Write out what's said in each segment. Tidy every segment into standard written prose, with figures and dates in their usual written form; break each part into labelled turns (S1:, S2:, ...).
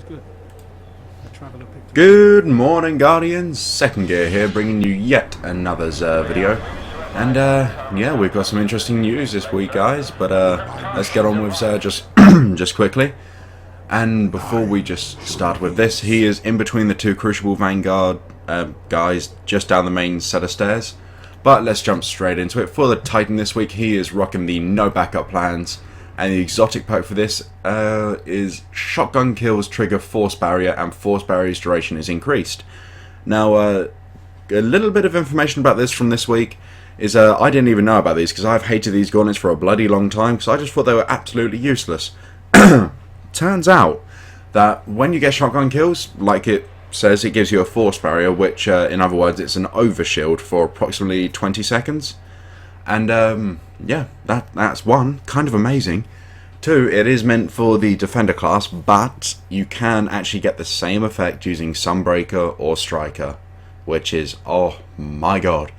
S1: good. The traveller picked
S2: Good morning, Guardians. Second Gear here, bringing you yet another video. And yeah, we've got some interesting news this week, guys. But let's get on with just quickly. And before we just start with this, he is in between the two Crucible Vanguard guys, just down the main set of stairs. But let's jump straight into it. For the Titan this week, he is rocking the no backup plans. And the exotic perk for this is shotgun kills trigger force barrier, and force barrier's duration is increased. Now, a little bit of information about this from this week is I didn't even know about these because I've hated these gauntlets for a bloody long time because I just thought they were absolutely useless. Turns out that when you get shotgun kills, like it says, it gives you a force barrier, which in other words, it's an overshield for approximately 20 seconds. And yeah, that's one, kind of amazing. Two, it is meant for the Defender class, but you can actually get the same effect using Sunbreaker or Striker, which is, oh my god.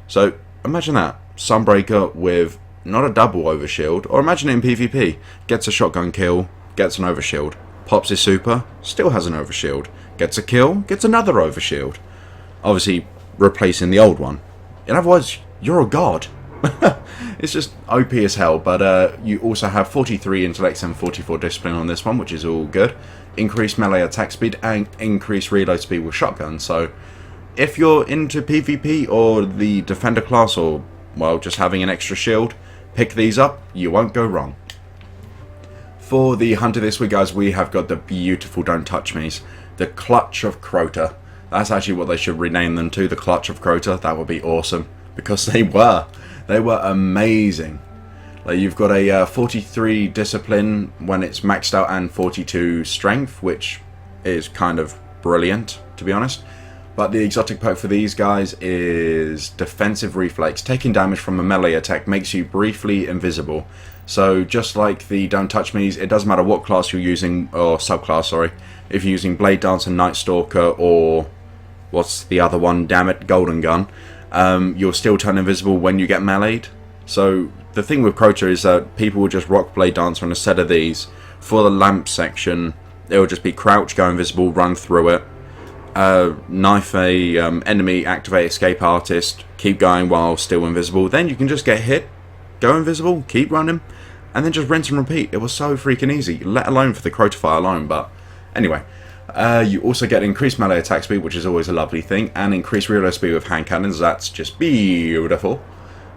S2: So imagine that, Sunbreaker with not a double overshield, or imagine it in PvP, gets a shotgun kill, gets an overshield, pops his super, still has an overshield, gets a kill, gets another overshield, obviously replacing the old one. In other words, you're a god. It's just OP as hell, but you also have 43 intellect and 44 discipline on this one, which is all good. Increased melee attack speed and increased reload speed with shotgun. So if you're into PvP or the Defender class, or well, just having an extra shield, pick these up, you won't go wrong. For the Hunter this week, guys, we have got the beautiful Don't Touch Me's, the Clutch of Crota. That's actually what they should rename them to, the Clutch of Crota. That would be awesome, because they were amazing. Like, you've got a 43 discipline when it's maxed out and 42 strength, which is kind of brilliant, to be honest. But the exotic perk for these guys is defensive reflex. Taking damage from a melee attack makes you briefly invisible. So just like the Don't Touch Me's, it doesn't matter what class you're using, or subclass, sorry. If you're using Blade Dancer, Night Stalker, or what's the other one, damn it, Golden Gun, you'll still turn invisible when you get meleeed. So the thing with Crota is that people will just rock Blade Dancer on a set of these. For the lamp section, it will just be crouch, go invisible, run through it. Knife a enemy, activate Escape Artist, keep going while still invisible. Then you can just get hit, go invisible, keep running, and then just rinse and repeat. It was so freaking easy, let alone for the Crotify alone. But anyway, you also get increased melee attack speed, which is always a lovely thing, and increased reload speed with hand cannons. That's just beautiful.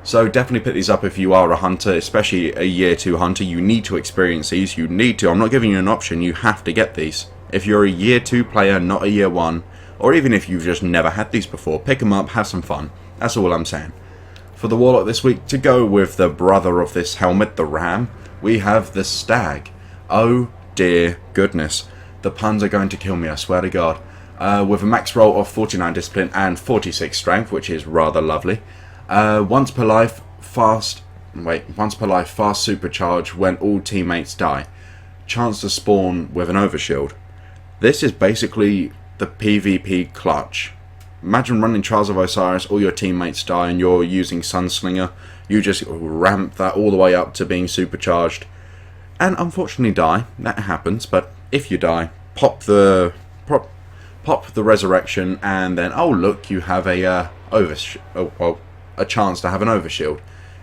S2: So definitely pick these up if you are a hunter, especially a year 2 hunter. You need to experience these. You need to. I'm not giving you an option. You have to get these. If you're a year 2 player, not a year 1, or even if you've just never had these before, pick them up, have some fun. That's all I'm saying. For the Warlock this week, to go with the brother of this helmet, the Ram, we have the Stag. Oh dear goodness. The puns are going to kill me, I swear to God. With a max roll of 49 discipline and 46 strength, which is rather lovely. Once per life, fast supercharge when all teammates die. Chance to spawn with an overshield. This is basically the PvP clutch. Imagine running Trials of Osiris, all your teammates die, and you're using Sunslinger. You just ramp that all the way up to being supercharged. And unfortunately die, that happens, but if you die, pop the resurrection, and then, oh look, you have a chance to have an overshield.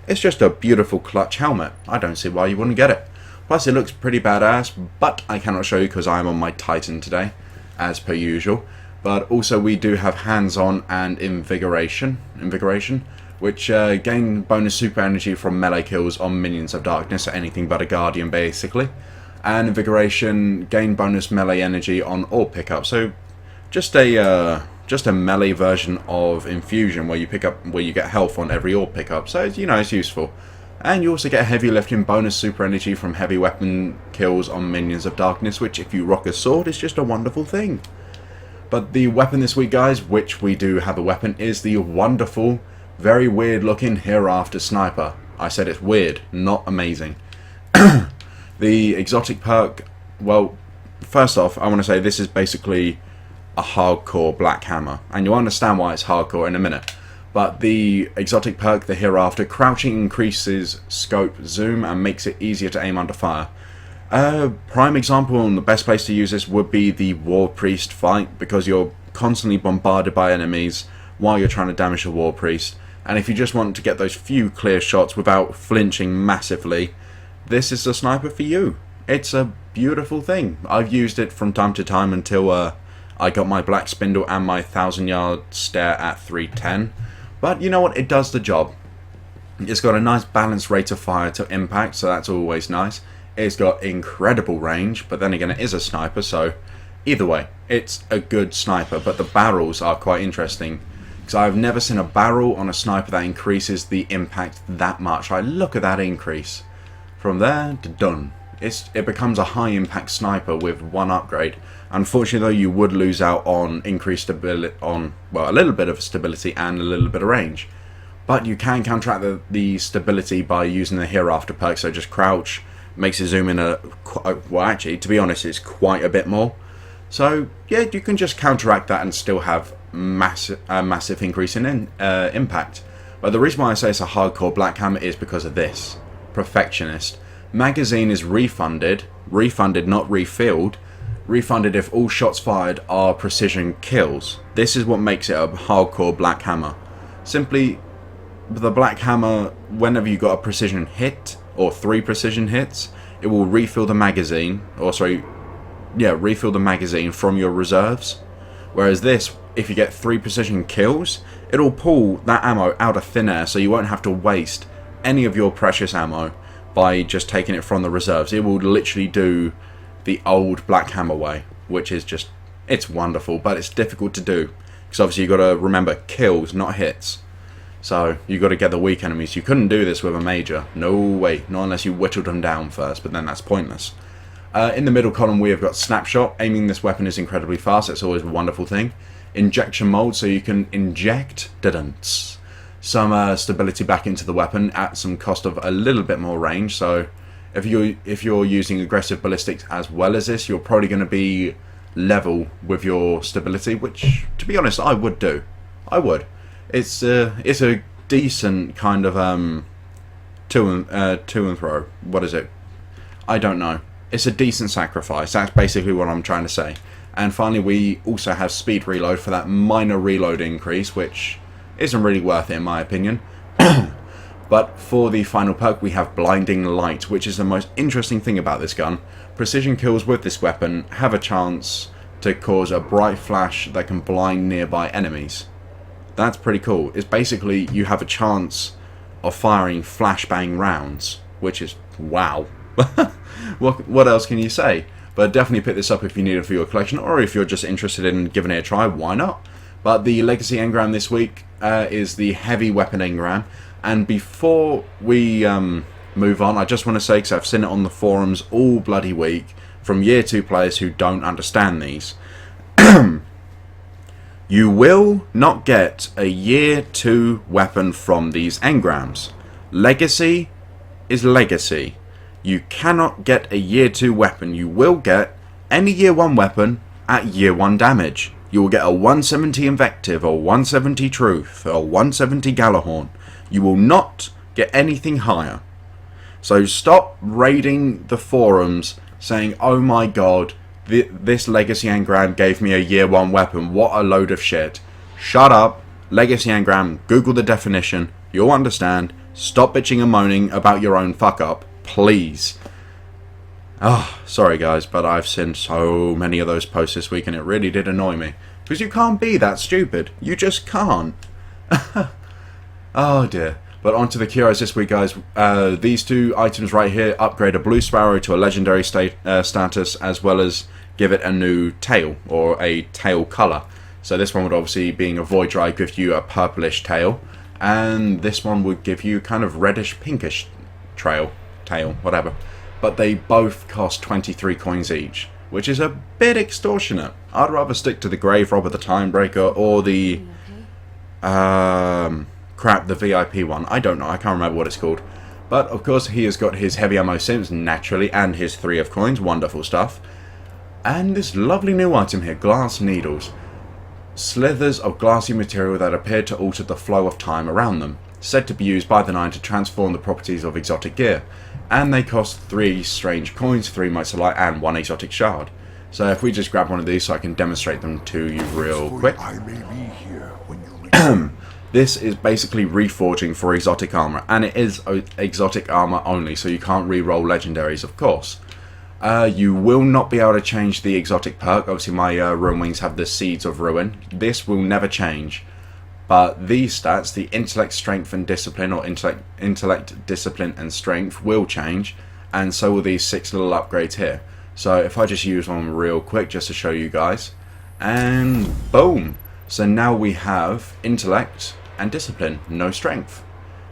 S2: It's just a beautiful clutch helmet. I don't see why you wouldn't get it. Plus it looks pretty badass, but I cannot show you because I am on my Titan today, as per usual. But also we do have hands-on and invigoration, which gain bonus super energy from melee kills on minions of darkness, or anything but a guardian basically. And invigoration, gain bonus melee energy on all pickups. So just a melee version of infusion where you get health on every all pickup. So you know, it's useful. And you also get heavy lifting bonus super energy from heavy weapon kills on minions of darkness, which if you rock a sword is just a wonderful thing. But the weapon this week, guys, which we do have a weapon, is the wonderful, very weird looking Hereafter Sniper. I said it's weird, not amazing. The exotic perk, well, first off, I want to say this is basically a hardcore Black Hammer, and you'll understand why it's hardcore in a minute. But the exotic perk, the Hereafter, crouching increases scope zoom and makes it easier to aim under fire. Prime example and the best place to use this would be the War Priest fight, because you're constantly bombarded by enemies while you're trying to damage the War Priest, and if you just want to get those few clear shots without flinching massively, this is the sniper for you. It's a beautiful thing. I've used it from time to time until I got my Black Spindle and my 1,000-yard stare at 310, but you know what, it does the job. It's got a nice balanced rate of fire to impact, so that's always nice. It's got incredible range, but then again it is a sniper, so either way, it's a good sniper. But the barrels are quite interesting, because I've never seen a barrel on a sniper that increases the impact that much. Look at that increase. From there to done. It becomes a high impact sniper with one upgrade. Unfortunately though, you would lose out on increased stability, well, a little bit of stability and a little bit of range. But you can counteract the stability by using the Hereafter perk, so just crouch, makes it zoom in well actually, to be honest, it's quite a bit more. So yeah, you can just counteract that and still have massive increase in impact. But the reason why I say it's a hardcore Black Hammer is because of this. Perfectionist. Magazine is refunded not refilled. Refunded if all shots fired are precision kills. This is what makes it a hardcore Black Hammer. Simply, the Black Hammer, whenever you got a precision hit, or 3 precision hits, it will refill the magazine, refill the magazine from your reserves. Whereas this, if you get 3 precision kills, it'll pull that ammo out of thin air, so you won't have to waste any of your precious ammo by just taking it from the reserves. It will literally do the old Black Hammer way, which is just, it's wonderful, but it's difficult to do, because obviously you've got to remember kills, not hits. So you got to get the weak enemies. You couldn't do this with a major. No way. Not unless you whittled them down first, but then that's pointless. In the middle column we have got Snapshot. Aiming this weapon is incredibly fast. It's always a wonderful thing. Injection mold, so you can inject some stability back into the weapon at some cost of a little bit more range. So if you're using aggressive ballistics as well as this, you're probably going to be level with your stability, which, to be honest, I would do. I would. It's a decent kind of to and fro. What is it? I don't know. It's a decent sacrifice. That's basically what I'm trying to say. And finally, we also have speed reload for that minor reload increase, which isn't really worth it in my opinion. But for the final perk, we have blinding light, which is the most interesting thing about this gun. Precision kills with this weapon have a chance to cause a bright flash that can blind nearby enemies. That's pretty cool. It's basically you have a chance of firing flashbang rounds, which is wow. What else can you say? But definitely pick this up if you need it for your collection, or if you're just interested in giving it a try, why not? But the legacy engram this week is the heavy weapon engram. And before we move on, I just want to say, because I've seen it on the forums all bloody week from year 2 players who don't understand these. You will not get a year 2 weapon from these engrams. Legacy is legacy. You cannot get a year 2 weapon. You will get any year 1 weapon at year 1 damage. You will get a 170 Invective, or 170 Truth, or 170 Galahorn. You will not get anything higher. So stop raiding the forums saying, oh my god, this Legacy Engram gave me a year 1 weapon, what a load of shit. Shut up. Legacy Engram, Google the definition, you'll understand. Stop bitching and moaning about your own fuck up, please. Oh, sorry guys, but I've seen so many of those posts this week and it really did annoy me. Because you can't be that stupid. You just can't. Oh dear. But on to the Curios this week, guys. These 2 items right here upgrade a Blue Sparrow to a legendary status, as well as give it a new tail, or a tail colour. So this one would obviously, being a Void Drive, give you a purplish tail. And this one would give you kind of reddish pinkish tail, whatever. But they both cost 23 coins each, which is a bit extortionate. I'd rather stick to the Grave Robber, the Timebreaker, or the the VIP one. I don't know, I can't remember what it's called. But of course he has got his heavy ammo sims naturally, and his 3 of coins, wonderful stuff. And this lovely new item here, glass needles. Slithers of glassy material that appear to alter the flow of time around them. said to be used by the 9 to transform the properties of exotic gear. And they cost 3 strange coins, 3 motes of light, and 1 exotic shard. So if we just grab one of these so I can demonstrate them to you real quick. This is basically reforging for exotic armor, and it is exotic armor only, so you can't re-roll legendaries, of course. You will not be able to change the exotic perk. Obviously my Ruin Wings have the Seeds of Ruin. This will never change. But these stats, the intellect, strength and discipline, or intellect, discipline and strength, will change. And so will these 6 little upgrades here. So if I just use one real quick just to show you guys. And boom! So now we have intellect and discipline, no strength.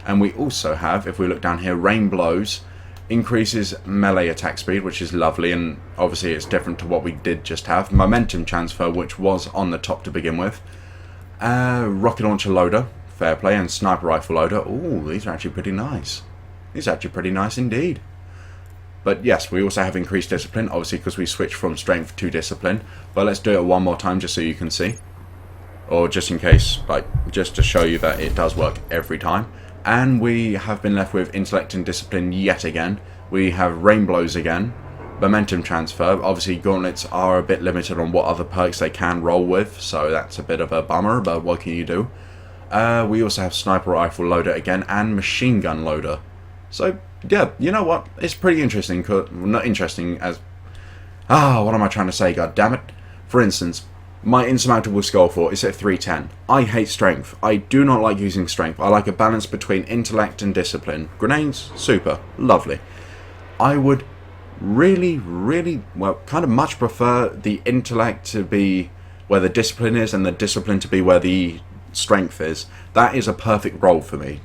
S2: And we also have, if we look down here, rain blows. Increases melee attack speed, which is lovely, and obviously it's different to what we did just have. Momentum transfer, which was on the top to begin with. Rocket launcher loader, fair play, and sniper rifle loader. Ooh, these are actually pretty nice. These are actually pretty nice indeed. But yes, we also have increased discipline, obviously because we switched from strength to discipline. But let's do it one more time just so you can see. Or just in case, like, just to show you that it does work every time. And we have been left with intellect and discipline yet again. We have rain blows again. Momentum transfer. Obviously gauntlets are a bit limited on what other perks they can roll with, so that's a bit of a bummer, but what can you do? We also have sniper rifle loader again, and machine gun loader. So yeah, you know what? It's pretty interesting. Not interesting as... what am I trying to say, god damn it? For instance, my insurmountable Skullfort is at 310. I hate strength. I do not like using strength. I like a balance between intellect and discipline. Grenades, super. Lovely. I would really, well, kind of much prefer the intellect to be where the discipline is and the discipline to be where the strength is. That is a perfect role for me.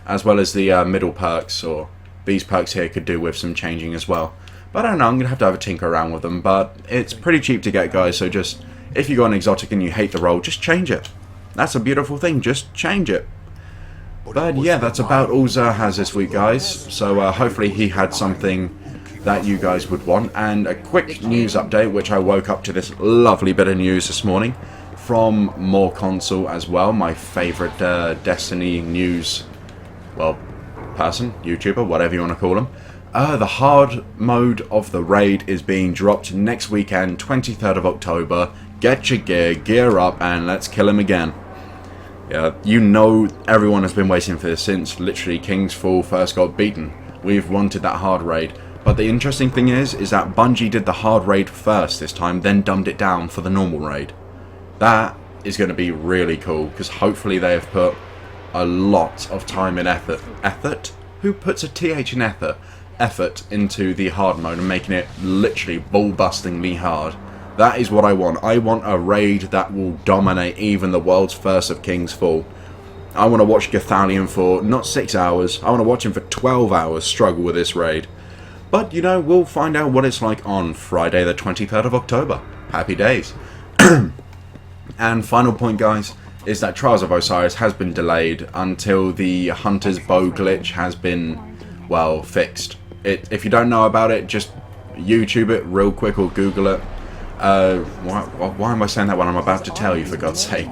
S2: As well as the middle perks, or these perks here could do with some changing as well. But I don't know, I'm going to have a tinker around with them. But it's pretty cheap to get, guys, so just... if you got an exotic and you hate the roll, just change it. That's a beautiful thing, just change it. But yeah, that's about all Zer has this week, guys. So hopefully he had something that you guys would want. And a quick news update, which I woke up to this lovely bit of news this morning from More Console as well, my favourite Destiny news, well, person, YouTuber, whatever you want to call him. The hard mode of the raid is being dropped next weekend, 23rd of October. Get your gear, gear up, and let's kill him again. Yeah, you know everyone has been waiting for this since literally King's Fall first got beaten. We've wanted that hard raid. But the interesting thing is that Bungie did the hard raid first this time, then dumbed it down for the normal raid. That is going to be really cool, because hopefully they have put a lot of time and effort. Effort? Who puts a TH in effort? Effort into the hard mode and making it literally ball-bustingly hard. That is what I want. I want a raid that will dominate even the world's first of King's Fall. I want to watch Gathalion for not 6 hours. I want to watch him for 12 hours struggle with this raid. But, you know, we'll find out what it's like on Friday the 23rd of October. Happy days. And final point, guys, is that Trials of Osiris has been delayed until the Hunter's Bow glitch has been, well, fixed. If you don't know about it, just YouTube it real quick or Google it. Why am I saying that when I'm about to tell you, for God's sake?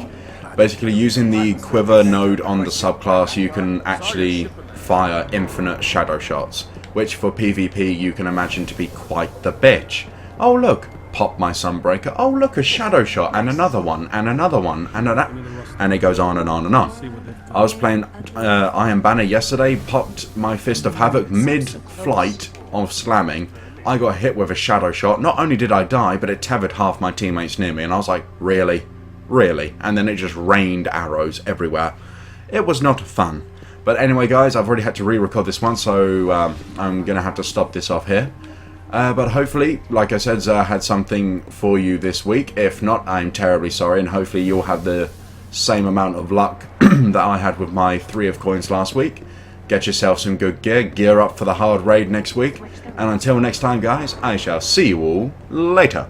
S2: Basically, using the quiver node on the subclass, you can actually fire infinite shadow shots, which for PvP you can imagine to be quite the bitch. Oh look, pop my Sunbreaker. Oh look, a shadow shot, and another one, and another one, and it goes on and on and on. I was playing Iron Banner yesterday, popped my Fist of Havoc mid-flight of slamming. I got hit with a shadow shot. Not only did I die, but it tethered half my teammates near me, and I was like, really? Really? And then it just rained arrows everywhere. It was not fun. But anyway, guys, I've already had to re-record this one, so I'm going to have to stop this off here. But hopefully, like I said, Zer had something for you this week. If not, I'm terribly sorry, and hopefully you'll have the same amount of luck that I had with my 3 of coins last week. Get yourself some good gear, gear up for the hard raid next week, and until next time, guys, I shall see you all later.